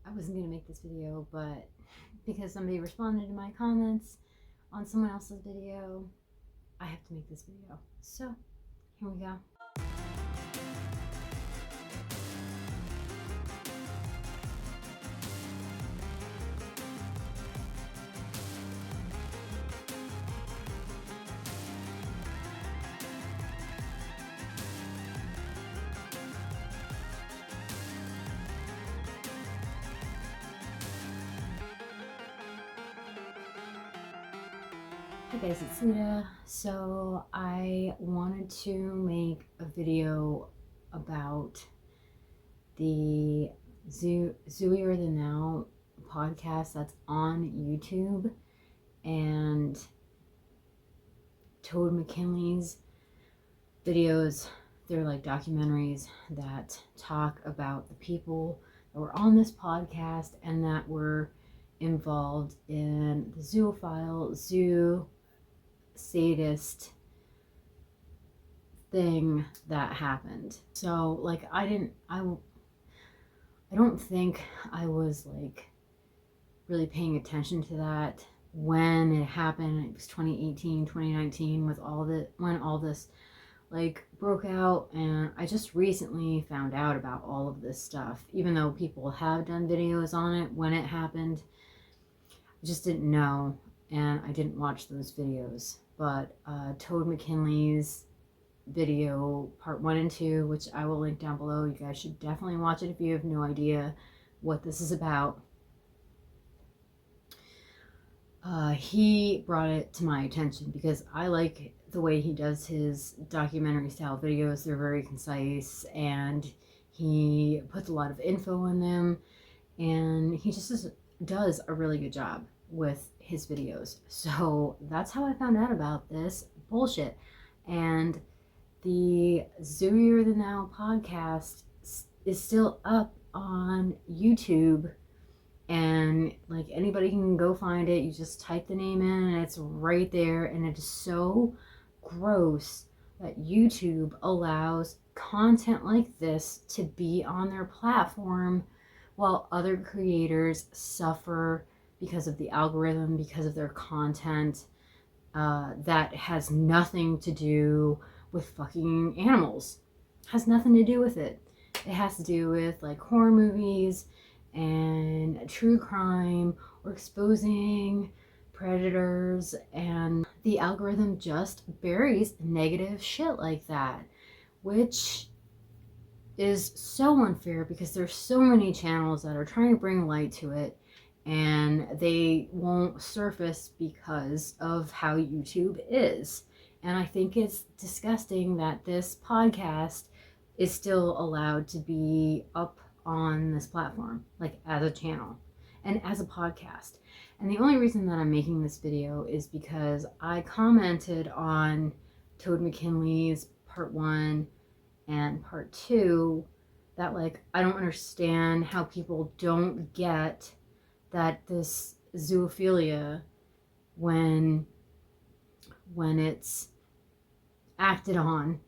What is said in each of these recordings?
I wasn't going to make this video, but because somebody responded to my comments on someone else's video, I have to make this video. So, here we go. Hey guys, it's Lita. So I wanted to make a video about the Zooier the Now podcast that's on YouTube and Toad McKinley's videos. They're like documentaries that talk about the people that were on this podcast and that were involved in the zoophile, zoo sadist thing that happened. So like I don't think I was like really paying attention to that when it happened. It was 2018, 2019 with when all this like broke out, and I just recently found out about all of this stuff, even though people have done videos on it when it happened. I just didn't know, and I didn't watch those videos. But Toad McKinley's video part 1 and 2, which I will link down below, you guys should definitely watch it if you have no idea what this is about. He brought it to my attention because I like the way he does his documentary style videos. They're very concise and he puts a lot of info in them, and he just does a really good job with his videos. So that's how I found out about this bullshit. And the Zooier the Now podcast is still up on YouTube, and like anybody can go find it. You just type the name in and it's right there. And it is so gross that YouTube allows content like this to be on their platform while other creators suffer because of the algorithm, because of their content that has nothing to do with fucking animals. Has nothing to do with it. It has to do with like horror movies and true crime or exposing predators, and the algorithm just buries negative shit like that, which is so unfair because there's so many channels that are trying to bring light to it, and they won't surface because of how YouTube is. And I think it's disgusting that this podcast is still allowed to be up on this platform, like as a channel and as a podcast. And the only reason that I'm making this video is because I commented on Toad McKinley's part 1 and part 2 that like I don't understand how people don't get that this zoophilia, when it's acted on,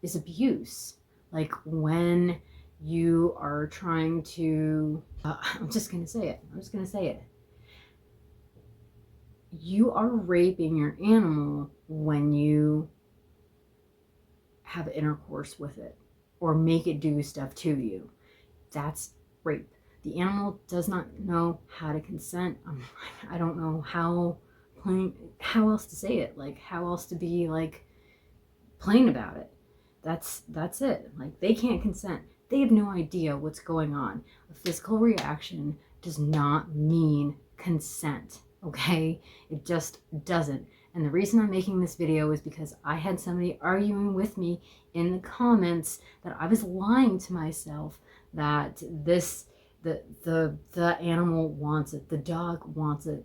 is abuse. Like when you are trying to I'm just gonna say it, you are raping your animal when you have intercourse with it or make it do stuff to you. That's rape. The animal does not know how to consent. I don't know how else to say it, like how else to be like plain about it. That's it. Like they can't consent. They have no idea what's going on. A physical reaction does not mean consent, okay? It just doesn't. And the reason I'm making this video is because I had somebody arguing with me in the comments that I was lying to myself, that the animal wants it, the dog wants it.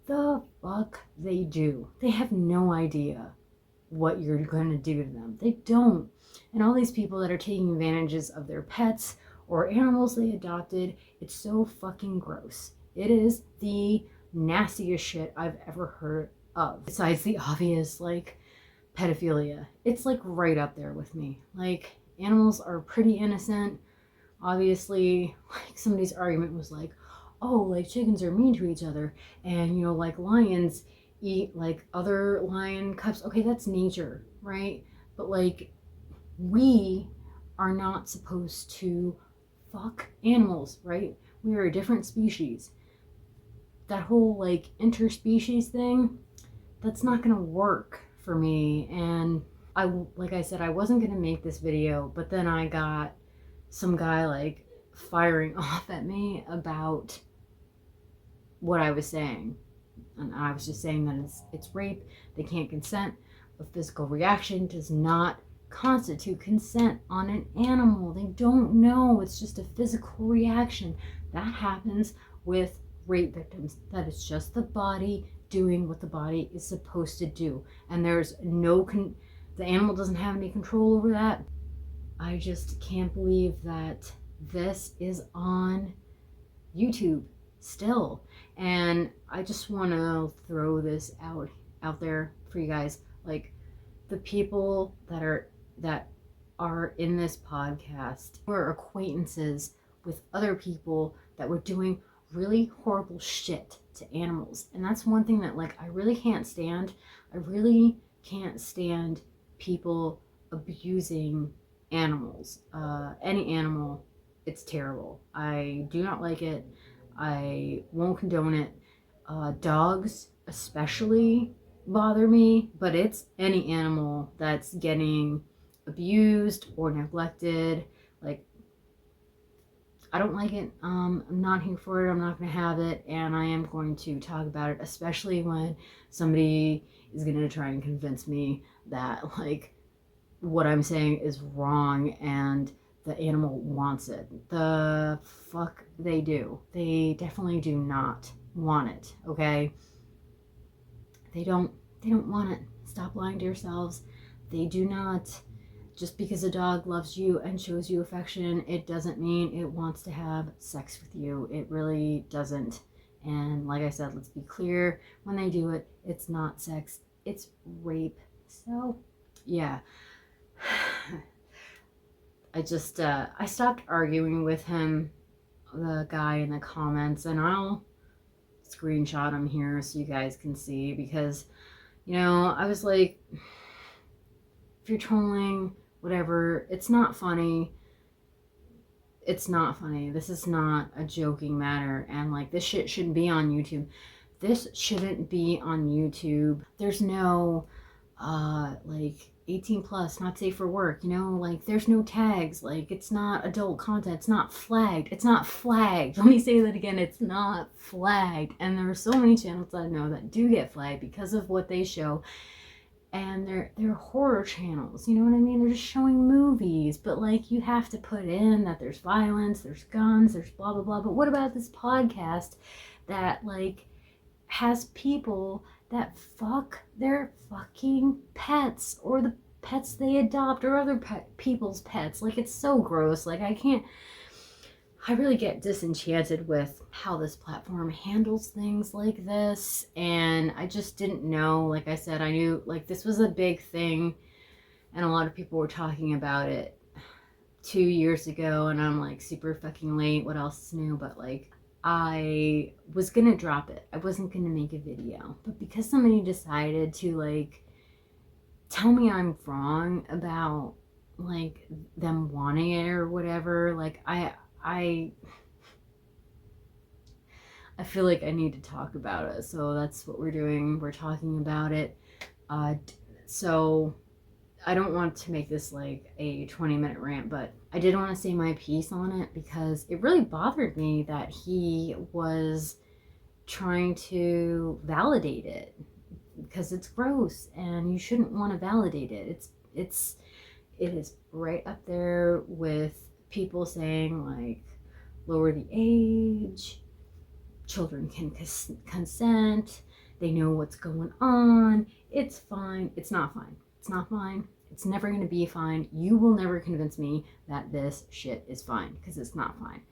The fuck they do. They have no idea what you're going to do to them. They don't. And all these people that are taking advantages of their pets or animals they adopted, it's so fucking gross. It is the nastiest shit I've ever heard of. Besides the obvious like pedophilia. It's like right up there with me. Like animals are pretty innocent. Obviously, like somebody's argument was like, oh, like chickens are mean to each other, and you know, like lions eat like other lion cubs. Okay, that's nature, right? But like, we are not supposed to fuck animals, right? We are a different species. That whole like interspecies thing, that's not gonna work for me. And like I said, I wasn't gonna make this video, but then I got some guy like firing off at me about what I was saying. And I was just saying that it's rape, they can't consent. A physical reaction does not constitute consent on an animal. They don't know. It's just a physical reaction. That happens with rape victims. That is just the body doing what the body is supposed to do. And there's the animal doesn't have any control over that. I just can't believe that this is on YouTube still. And I just want to throw this out there for you guys. Like, the people that are in this podcast were acquaintances with other people that were doing really horrible shit to animals. And that's one thing that like I really can't stand. I really can't stand people abusing animals. Any animal, it's terrible. I do not like it. I won't condone it. Dogs especially bother me, but it's any animal that's getting abused or neglected. Like, I don't like it. I'm not here for it. I'm not going to have it, and I am going to talk about it, especially when somebody is going to try and convince me that like what I'm saying is wrong and the animal wants it. The fuck they do. They definitely do not want it, okay? They don't want it. Stop lying to yourselves. They do not. Just because a dog loves you and shows you affection, it doesn't mean it wants to have sex with you. It really doesn't. And like I said, let's be clear, when they do it, it's not sex, it's rape. So, yeah. I stopped arguing with him, the guy in the comments, and I'll screenshot him here so you guys can see, because, you know, I was like, if you're trolling, whatever, it's not funny. It's not funny. This is not a joking matter, and like, this shit shouldn't be on YouTube. This shouldn't be on YouTube. There's no, like, 18 plus, not safe for work, you know, like, there's no tags, like, it's not adult content, it's not flagged, it's not flagged, let me say that again, it's not flagged. And there are so many channels that I know that do get flagged because of what they show, and they're horror channels, you know what I mean? They're just showing movies, but like, you have to put in that there's violence, there's guns, there's blah blah blah. But what about this podcast that like has people that fuck their fucking pets, or the pets they adopt, or other people's pets? Like, it's so gross. Like, I really get disenchanted with how this platform handles things like this, and I just didn't know. Like I said, I knew like this was a big thing, and a lot of people were talking about it 2 years ago, and I'm like super fucking late. What else is new? But like, I was gonna drop it. I wasn't gonna make a video, but because somebody decided to like tell me I'm wrong about like them wanting it or whatever, like I feel like I need to talk about it. So that's what we're doing. We're talking about it. So I don't want to make this like a 20-minute rant, but I did want to say my piece on it because it really bothered me that he was trying to validate it, because it's gross and you shouldn't want to validate it. It is right up there with people saying like lower the age, children can consent, they know what's going on, it's fine. It's not fine. It's not fine. It's never going to be fine. You will never convince me that this shit is fine, because it's not fine.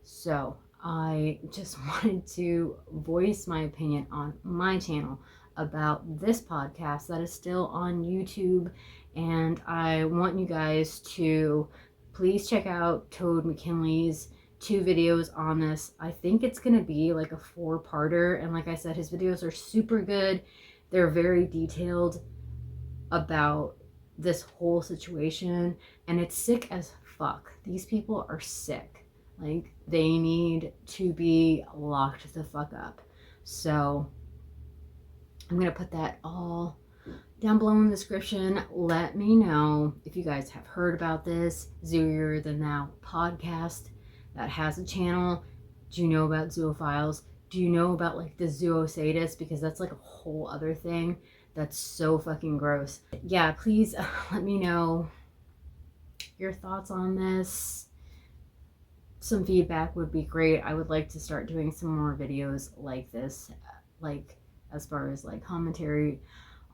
So I just wanted to voice my opinion on my channel about this podcast that is still on YouTube, and I want you guys to please check out Toad McKinley's 2 videos on this. I think it's going to be like a 4-parter. And like I said, his videos are super good. They're very detailed about this whole situation. And it's sick as fuck. These people are sick. Like, they need to be locked the fuck up. So I'm going to put that all down below in the description. Let me know if you guys have heard about this Zooier the Now podcast that has a channel. Do you know about Zoofiles? Do you know about like the zoosadists? Because that's like a whole other thing that's so fucking gross. Yeah, please let me know your thoughts on this. Some feedback would be great. I would like to start doing some more videos like this, like as far as like commentary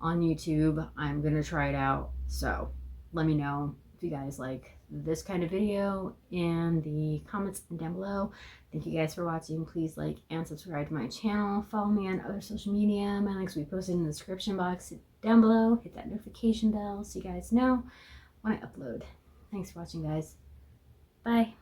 on YouTube. I'm gonna try it out, so let me know if you guys like this kind of video in the comments down below. Thank you guys for watching. Please like and subscribe to my channel. Follow me on other social media. My links will be posted in the description box down below. Hit that notification bell so you guys know when I upload. Thanks for watching, guys. Bye.